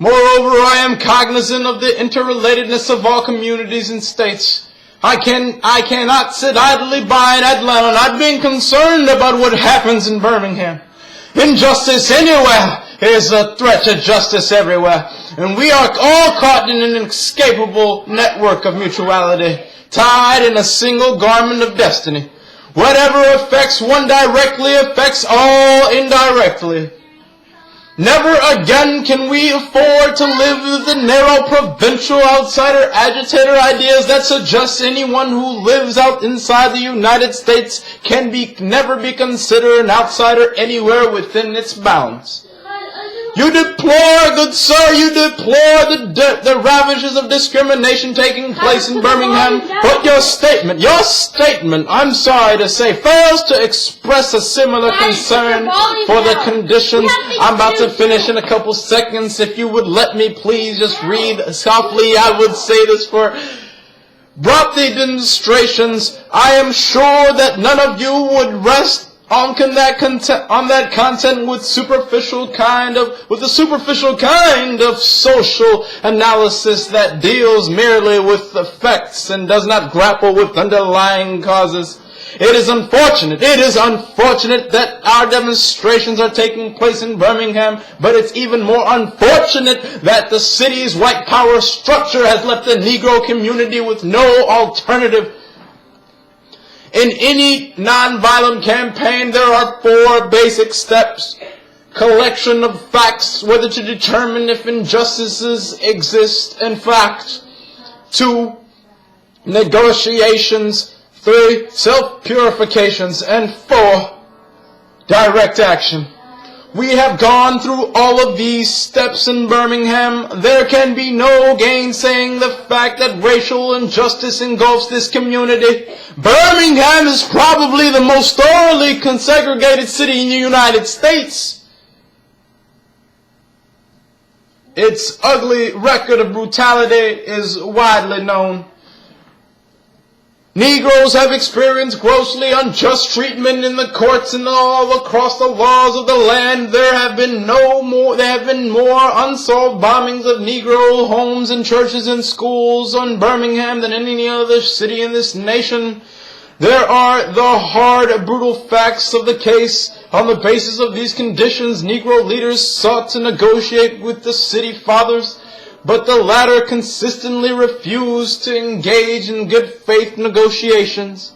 Moreover, I am cognizant of the interrelatedness of all communities and states. I cannot sit idly by in Atlanta. I've been concerned about what happens in Birmingham. Injustice anywhere is a threat to justice everywhere. And we are all caught in an inescapable network of mutuality, tied in a single garment of destiny. Whatever affects one directly affects all indirectly. Never again can we afford to live with the narrow provincial outsider agitator ideas that suggest anyone who lives out inside the United States can never be considered an outsider anywhere within its bounds. You deplore, good sir, you deplore the ravages of discrimination taking place in Birmingham, but your statement, I'm sorry to say, fails to express a similar concern for the conditions. I'm about to finish in a couple seconds. If you would let me please just read softly, I would say this for brought the demonstrations. I am sure that none of you would rest on that content with the superficial kind of social analysis that deals merely with effects and does not grapple with underlying causes. It is unfortunate that our demonstrations are taking place in Birmingham, but it's even more unfortunate that the city's white power structure has left the Negro community with no alternative. In any nonviolent campaign, there are 4 basic steps. Collection of facts, whether to determine if injustices exist in fact. 2, negotiations. 3, self-purifications. And 4, direct action. We have gone through all of these steps in Birmingham. There can be no gainsaying the fact that racial injustice engulfs this community. Birmingham is probably the most thoroughly segregated city in the United States. Its ugly record of brutality is widely known. Negroes have experienced grossly unjust treatment in the courts and all across the laws of the land. There have been more unsolved bombings of Negro homes and churches and schools in Birmingham than any other city in this nation. There are the hard, brutal facts of the case. On the basis of these conditions, Negro leaders sought to negotiate with the city fathers, but the latter consistently refused to engage in good faith negotiations.